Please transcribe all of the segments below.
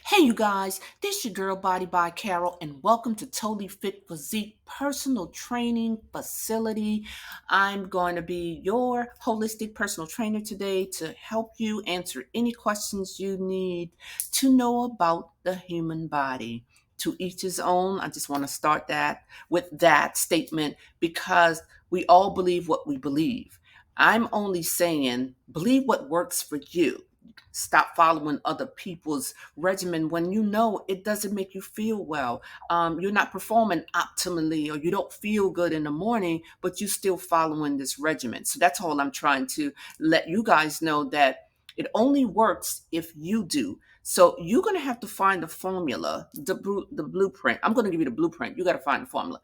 Hey, you guys, this your girl Body by Carol, and welcome to Totally Fit Physique Personal Training Facility. I'm going to be your holistic personal trainer today to help you answer any questions you need to know about the human body. To each his own. I just want to start that with that statement because we all believe what we believe. I'm only saying, believe what works for you. Stop following other people's regimen when you know it doesn't make you feel well. You're not performing optimally or you don't feel good in the morning, but you're still following this regimen. So that's all I'm trying to let you guys know, that it only works if you do. So you're going to have to find the formula, the blueprint. I'm going to give you the blueprint. You got to find the formula.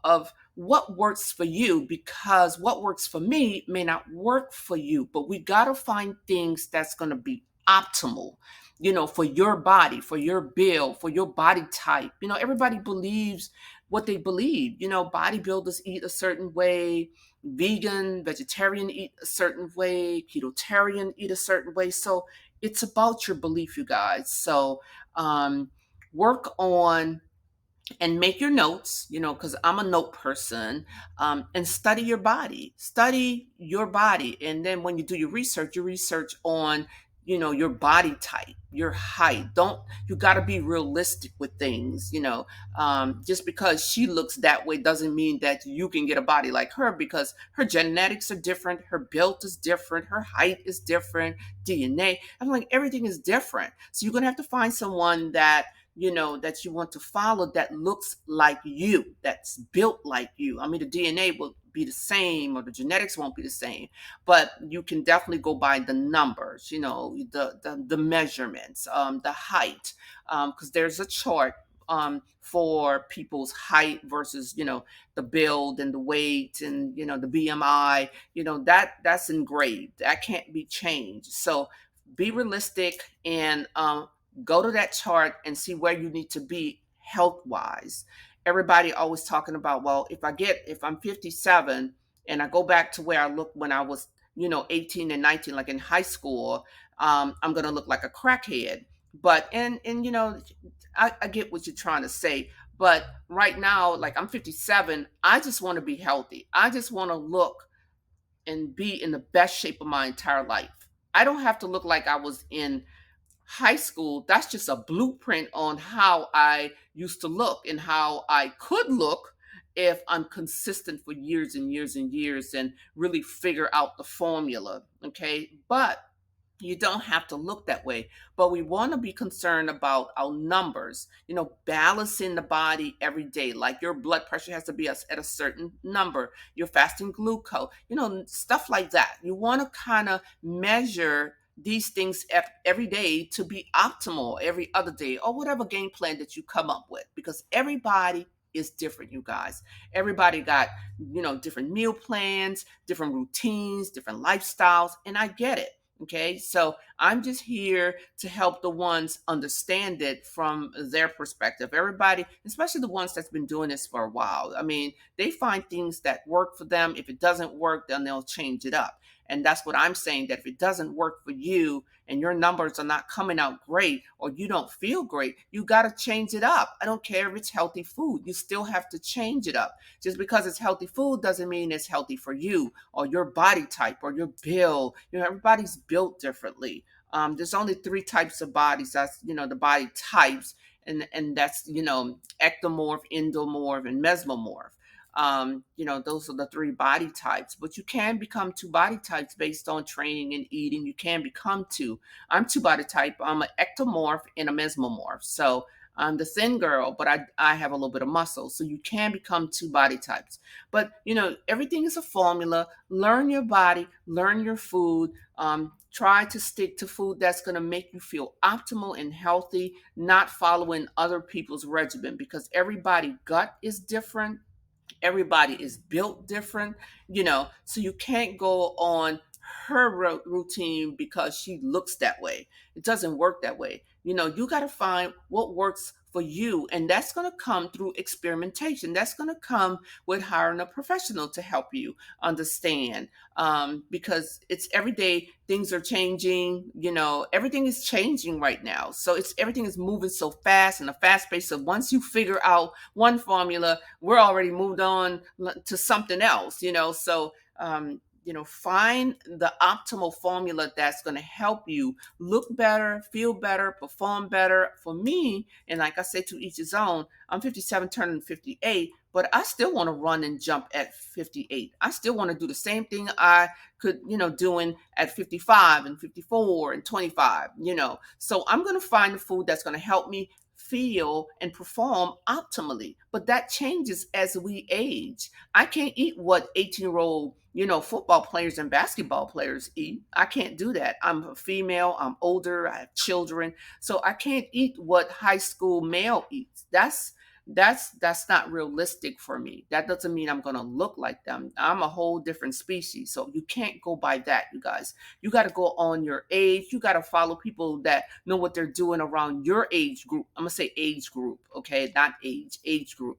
Of what works for you, because what works for me may not work for you, but we got to find things that's going to be optimal, for your body, for your build, for your body type. Everybody believes what they believe. Bodybuilders eat a certain way, vegetarian eat a certain way, ketotarian eat a certain way. So it's about your belief, you guys. So work on and make your notes, because I'm a note person, and study your body. And then when you research on, your body type, your height. You got to be realistic with things, just because she looks that way doesn't mean that you can get a body like her, because her genetics are different, her build is different, her height is different, DNA. I'm like, everything is different. So you're going to have to find someone that you want to follow, that looks like you, that's built like you. I mean, the DNA will be the same or the genetics won't be the same, but you can definitely go by the numbers, the measurements, the height, because there's a chart for people's height versus, the build and the weight and, the BMI, that's engraved. That can't be changed. So be realistic and go to that chart and see where you need to be health wise. Everybody always talking about, well, if I'm 57 and I go back to where I looked when I was, 18 and 19, like in high school, I'm going to look like a crackhead. But, and, I get what you're trying to say. But right now, like I'm 57, I just want to be healthy. I just want to look and be in the best shape of my entire life. I don't have to look like I was in high school. That's just a blueprint on how I used to look and how I could look if I'm consistent for years and years and years and really figure out the formula. Okay. But you don't have to look that way. But we want to be concerned about our numbers, balancing the body every day. Like your blood pressure has to be at a certain number, your fasting glucose, stuff like that. You want to kind of measure these things every day to be optimal every other day, or whatever game plan that you come up with, because everybody is different, you guys. Everybody got, different meal plans, different routines, different lifestyles, and I get it. Okay, so I'm just here to help the ones understand it from their perspective. Everybody, especially the ones that's been doing this for a while, I mean, they find things that work for them. If it doesn't work, then they'll change it up. And that's what I'm saying, that if it doesn't work for you and your numbers are not coming out great, or you don't feel great, you got to change it up. I don't care if it's healthy food, you still have to change it up. Just because it's healthy food doesn't mean it's healthy for you or your body type or your build. Everybody's built differently. There's only three types of bodies. That's, the body types. And that's, ectomorph, endomorph, and mesomorph. Those are the three body types, but you can become two body types based on training and eating. You can become two. I'm two body type. I'm an ectomorph and a mesomorph. So I'm the thin girl, but I have a little bit of muscle. So you can become two body types. But, everything is a formula. Learn your body, learn your food. Try to stick to food that's going to make you feel optimal and healthy, not following other people's regimen, because everybody gut is different. Everybody is built different, so you can't go on her routine because she looks that way. It doesn't work that way. You got to find what works for you, and that's going to come through experimentation. That's going to come with hiring a professional to help you understand, because it's every day things are changing. Everything is changing right now, so it's everything is moving so fast in a fast pace. So once you figure out one formula, we're already moved on to something else. So find the optimal formula that's going to help you look better, feel better, perform better. For me, and like I said, to each his own, I'm 57 turning 58, but I still want to run and jump at 58. I still want to do the same thing I could, doing at 55 and 54 and 25, So I'm going to find the food that's going to help me feel and perform optimally. But that changes as we age. I can't eat what 18-year-old, football players and basketball players eat. I can't do that. I'm a female, I'm older, I have children. So I can't eat what high school male eats. That's not realistic for me. That doesn't mean I'm going to look like them. I'm a whole different species. So you can't go by that, you guys. You got to go on your age. You got to follow people that know what they're doing around your age group. I'm going to say age group, okay? Not age group.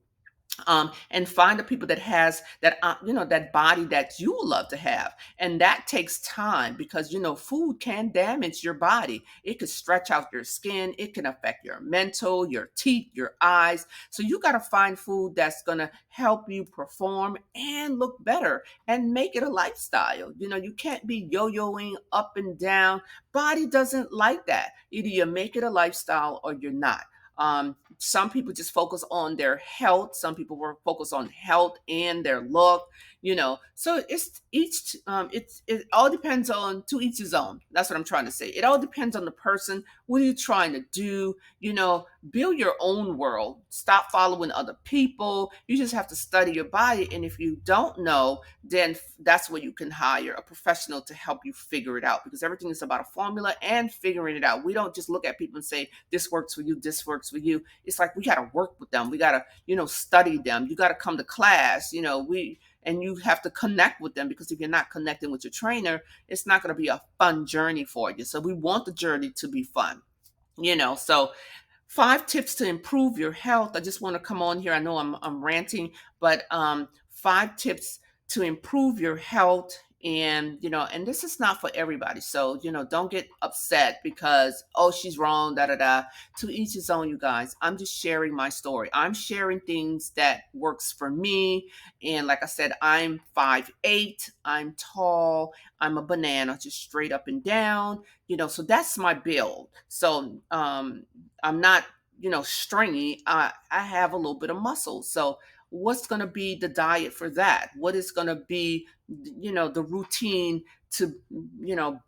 And find the people that has that that body that you love to have, and that takes time, because food can damage your body. It could stretch out your skin, it can affect your mental, your teeth, your eyes. So you got to find food that's going to help you perform and look better, and make it a lifestyle. You can't be yo-yoing up and down. Body doesn't like that. Either you make it a lifestyle or you're not. Some people just focus on their health. Some people were focused on health and their look, So it's it all depends on, to each his own. That's what I'm trying to say. It all depends on the person. What are you trying to do? Build your own world. Stop following other people. You just have to study your body. And if you don't know, then that's where you can hire a professional to help you figure it out, because everything is about a formula and figuring it out. We don't just look at people and say, this works for you, this works for you. It's like we got to work with them. We got to, study them. You got to come to class, and you have to connect with them, because if you're not connecting with your trainer, it's not going to be a fun journey for you. So we want the journey to be fun, so 5 tips to improve your health. I just want to come on here. I know I'm ranting, but 5 tips to improve your health. And this is not for everybody. So, don't get upset because, oh, she's wrong, da da da. To each his own, you guys. I'm just sharing my story. I'm sharing things that works for me. And like I said, I'm 5'8". I'm tall. I'm a banana, just straight up and down. So that's my build. So I'm not, stringy. I have a little bit of muscle. So what's going to be the diet for that? What is going to be, the routine to,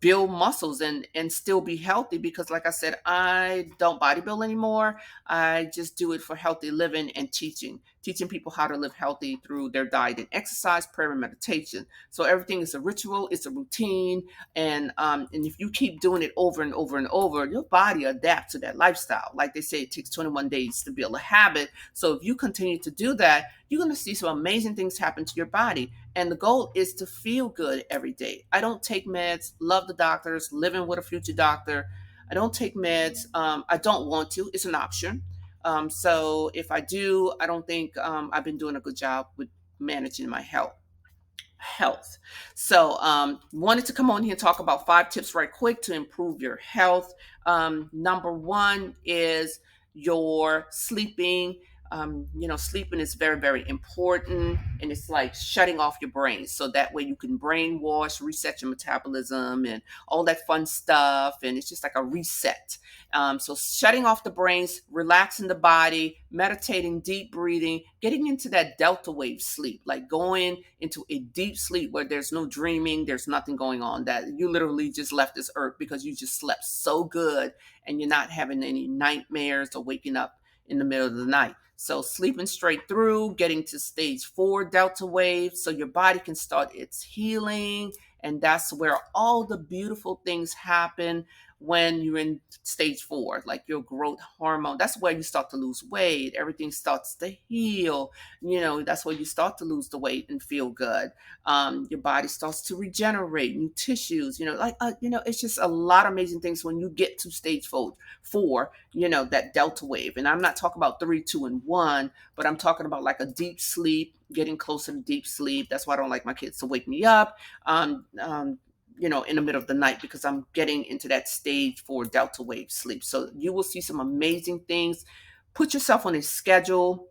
build muscles and still be healthy? Because like I said, I don't bodybuild anymore. I just do it for healthy living and teaching people how to live healthy through their diet and exercise, prayer, and meditation. So everything is a ritual. It's a routine. And if you keep doing it over and over and over, your body adapts to that lifestyle. Like they say, it takes 21 days to build a habit. So if you continue to do that, you're going to see some amazing things happen to your body. And the goal is to feel good every day. I don't take meds, love the doctors, living with a future doctor. I don't take meds. I don't want to. It's an option. So if I do, I don't think I've been doing a good job with managing my health. So wanted to come on here and talk about 5 tips right quick to improve your health. Number one is your sleeping. Sleeping is very, very important, and it's like shutting off your brain. So that way you can brainwash, reset your metabolism and all that fun stuff. And it's just like a reset. So shutting off the brains, relaxing the body, meditating, deep breathing, getting into that delta wave sleep, like going into a deep sleep where there's no dreaming, there's nothing going on, that you literally just left this earth because you just slept so good and you're not having any nightmares or waking up in the middle of the night. So sleeping straight through, getting to stage 4 delta wave so your body can start its healing. And that's where all the beautiful things happen when you're in stage 4, like your growth hormone. That's where you start to lose weight. Everything starts to heal. That's where you start to lose the weight and feel good. Your body starts to regenerate, new tissues. It's just a lot of amazing things when you get to stage 4. That delta wave. And I'm not talking about 3, 2, and 1, but I'm talking about like a deep sleep, getting closer to deep sleep. That's why I don't like my kids to wake me up. In the middle of the night, because I'm getting into that stage 4 delta wave sleep. So you will see some amazing things. Put yourself on a schedule.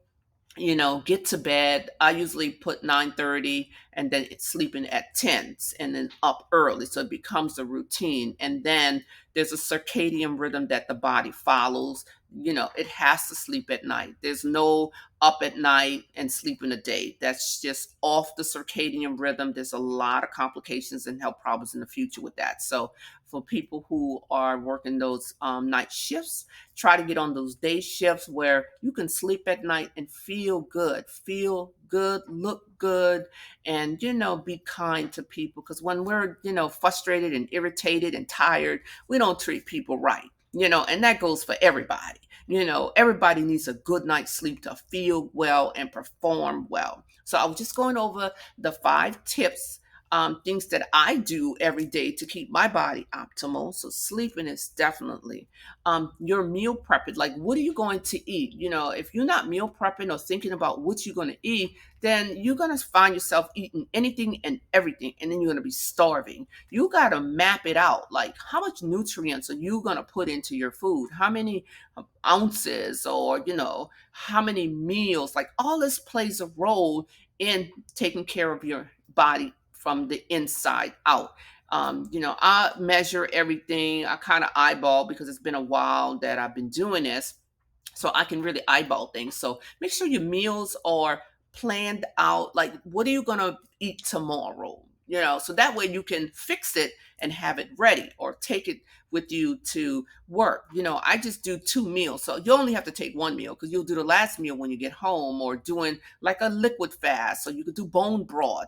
Get to bed. I usually put 9:30, and then it's sleeping at 10, and then up early. So it becomes a routine. And then there's a circadian rhythm that the body follows. It has to sleep at night. There's no up at night and sleep in the day. That's just off the circadian rhythm. There's a lot of complications and health problems in the future with that. So for people who are working those night shifts, try to get on those day shifts where you can sleep at night and feel good, look good, and be kind to people. Because when we're frustrated and irritated and tired, we don't treat people right. And that goes for everybody. Everybody needs a good night's sleep to feel well and perform well. So I was just going over the 5 tips, things that I do every day to keep my body optimal. So sleeping is definitely your meal prepping. Like, what are you going to eat? If you're not meal prepping or thinking about what you're going to eat, then you're going to find yourself eating anything and everything, and then you're going to be starving. You got to map it out. Like, how much nutrients are you going to put into your food? How many ounces, or how many meals? Like, all this plays a role in taking care of your body from the inside out. I measure everything. I kind of eyeball, because it's been a while that I've been doing this, so I can really eyeball things. So make sure your meals are planned out. Like, what are you going to eat tomorrow? So that way you can fix it and have it ready, or take it with you to work. I just do 2 meals. So you only have to take 1 meal, because you'll do the last meal when you get home, or doing like a liquid fast. So you could do bone broth,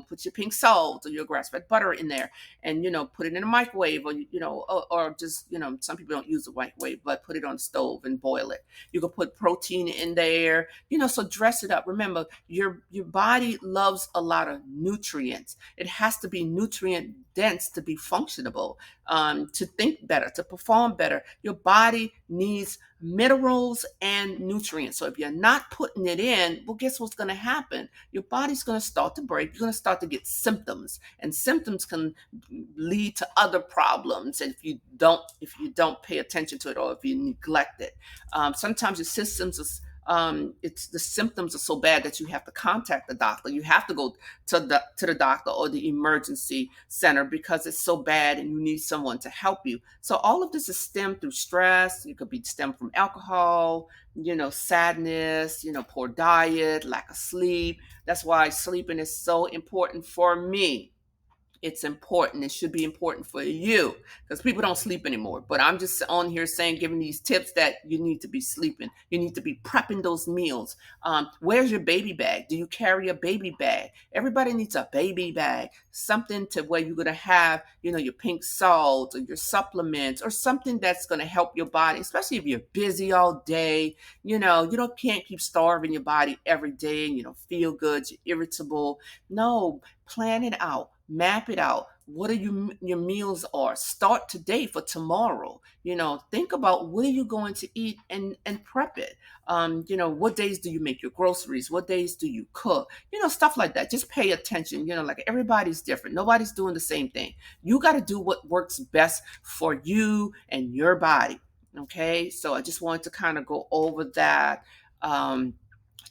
put your pink salt or your grass-fed butter in there, and, put it in a microwave, or just, some people don't use the microwave, but put it on the stove and boil it. You could put protein in there, so dress it up. Remember, your body loves a lot of nutrients. It has to be nutrient dense to be functionable, to think better, to perform better. Your body needs minerals and nutrients. So if you're not putting it in, well, guess what's going to happen? Your body's going to start to break. You're going to start to get symptoms, and symptoms can lead to other problems. And if you don't pay attention to it, or if you neglect it, sometimes your systems is it's the symptoms are so bad that you have to contact the doctor. You have to go to the doctor or the emergency center, because it's so bad and you need someone to help you. So all of this is stemmed through stress. It could be stemmed from alcohol, sadness, poor diet, lack of sleep. That's why sleeping is so important for me. It's important. It should be important for you, because people don't sleep anymore. But I'm just on here saying, giving these tips that you need to be sleeping. You need to be prepping those meals. Where's your baby bag? Do you carry a baby bag? Everybody needs a baby bag, something to where you're going to have, your pink salt or your supplements, or something that's going to help your body, especially if you're busy all day. You can't keep starving your body every day, and you don't feel good. You're irritable. No, plan it out. Map it out. What are your meals are? Start today for tomorrow. Think about what are you going to eat, and prep it. What days do you make your groceries? What days do you cook? Stuff like that. Just pay attention. Like, everybody's different. Nobody's doing the same thing. You got to do what works best for you and your body. Okay. So I just wanted to kind of go over that.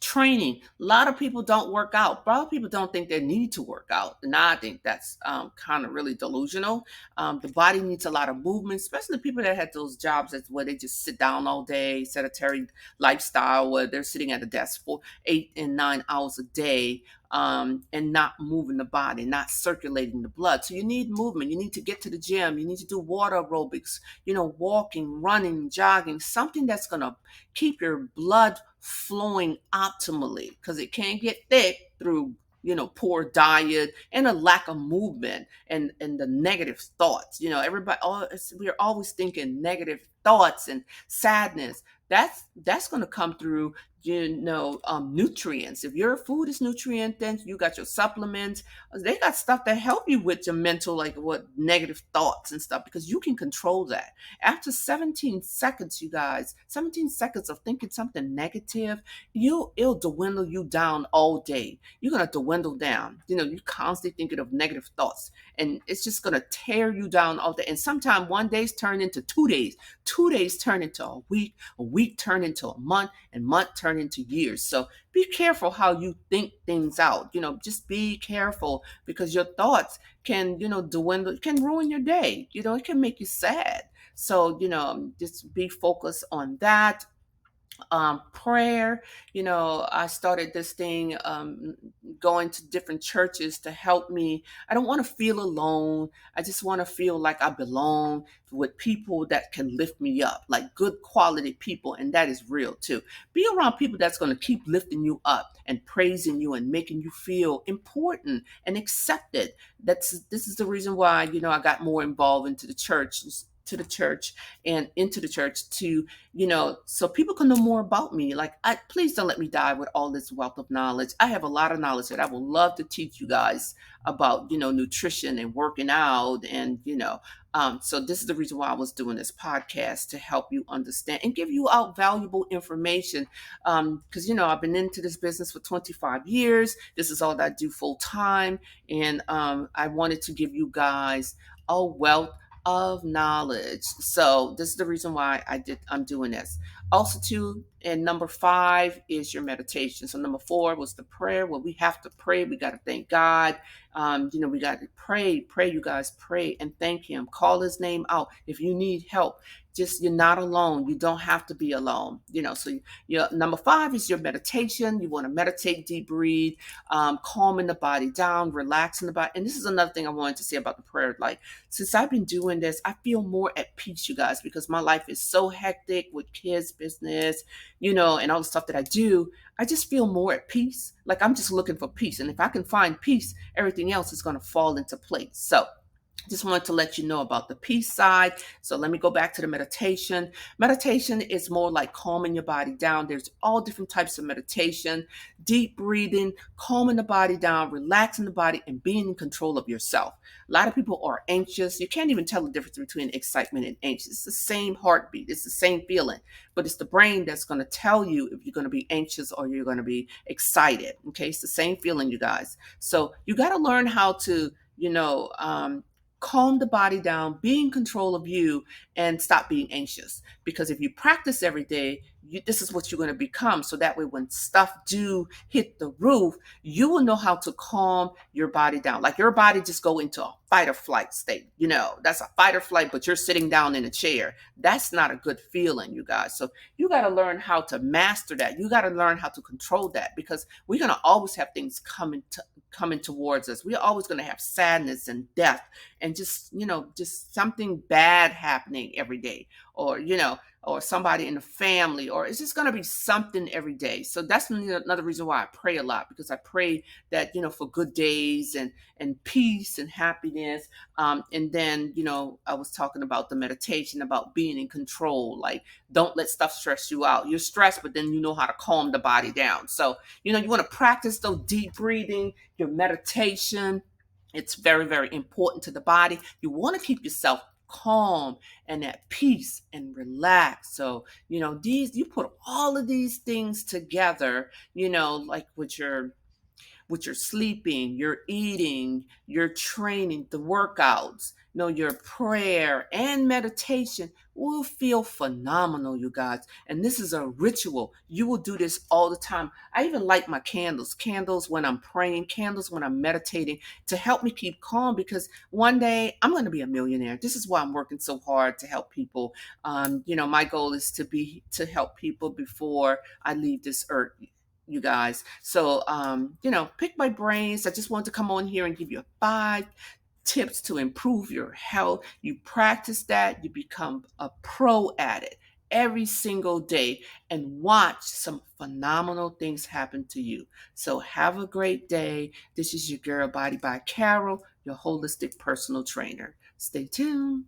Training. A lot of people don't work out. A lot of people don't think they need to work out. And I think that's kind of really delusional. The body needs a lot of movement, especially people that had those jobs where they just sit down all day, sedentary lifestyle, where they're sitting at a desk for 8 and 9 hours a day, and not moving the body, not circulating the blood. So you need movement. You need to get to the gym. You need to do water aerobics, walking, running, jogging, something that's going to keep your blood flowing optimally, because it can't get thick through poor diet and a lack of movement and the negative thoughts. Everybody, we're always thinking negative thoughts and sadness. That's going to come through nutrients. If your food is nutrient dense, you got your supplements. They got stuff that help you with your mental, like what negative thoughts and stuff, because you can control that. After 17 seconds, you guys, 17 seconds of thinking something negative, it'll dwindle you down all day. You're gonna dwindle down. You're constantly thinking of negative thoughts, and it's just gonna tear you down all day. And sometimes one day's turn into 2 days, 2 days turn into a week turn into a month, and month turn into years. So be careful how you think things out. Just be careful, because your thoughts can, dwindle, can ruin your day. It can make you sad. So, just be focused on that. Prayer. I started this thing, going to different churches to help me. I don't want to feel alone. I just want to feel like I belong with people that can lift me up, like good quality people. And that is real too. Be around people that's going to keep lifting you up and praising you and making you feel important and accepted. This is the reason why, I got more involved to the church and into the church to, so people can know more about me. Like, please don't let me die with all this wealth of knowledge. I have a lot of knowledge that I would love to teach you guys about, nutrition and working out. And, so this is the reason why I was doing this podcast, to help you understand and give you out valuable information. Because, I've been into this business for 25 years. This is all that I do full time. And I wanted to give you guys a wealth of knowledge. So this is the reason why I'm doing this. Also too, and number 5 is your meditation. So number 4 was the prayer. Well, we have to pray. We got to thank God. We got to pray, you guys, pray and thank him. Call his name out. If you need help, you're not alone. You don't have to be alone. So your number 5 is your meditation. You want to meditate, deep breathe, calming the body down, relaxing the body. And this is another thing I wanted to say about the prayer. Like, since I've been doing this, I feel more at peace, you guys, because my life is so hectic with kids, business, and all the stuff that I do. I just feel more at peace. Like, I'm just looking for peace. And if I can find peace, everything else is going to fall into place. So just wanted to let you know about the peace side. So let me go back to the meditation. Meditation is more like calming your body down. There's all different types of meditation: deep breathing, calming the body down, relaxing the body, and being in control of yourself. A lot of people are anxious. You can't even tell the difference between excitement and anxious. It's the same heartbeat. It's the same feeling, but it's the brain that's going to tell you if you're going to be anxious or you're going to be excited. Okay. It's the same feeling, you guys. So you got to learn how to, calm the body down, be in control of you, and stop being anxious. Because if you practice every day, this is what you're going to become. So that way, when stuff do hit the roof, you will know how to calm your body down. Like, your body just go into a fight or flight state. That's a fight or flight, but you're sitting down in a chair. That's not a good feeling, you guys. So you got to learn how to master that. You got to learn how to control that, because we're going to always have things coming towards us. We're always going to have sadness and death and just something bad happening every day, or or somebody in the family, or it's just going to be something every day. So that's another reason why I pray a lot, because I pray that, for good days and peace and happiness. And then, I was talking about the meditation, about being in control. Like, don't let stuff stress you out. You're stressed, but then you know how to calm the body down. So, you want to practice those deep breathing, your meditation. It's very, very important to the body. You want to keep yourself calm and at peace and relax. So, you put all of these things together, like with your sleeping, your eating, your training, the workouts, your prayer and meditation will feel phenomenal, you guys. And this is a ritual. You will do this all the time. I even light my candles when I'm praying, candles when I'm meditating, to help me keep calm, because one day I'm going to be a millionaire. This is why I'm working so hard to help people. My goal is to help people before I leave this earth, you guys. So, pick my brains. I just wanted to come on here and give you 5 tips to improve your health. You practice that, you become a pro at it. every single day and watch some phenomenal things happen to you. So have a great day. This is your girl Body by Carol, your holistic personal trainer. Stay tuned.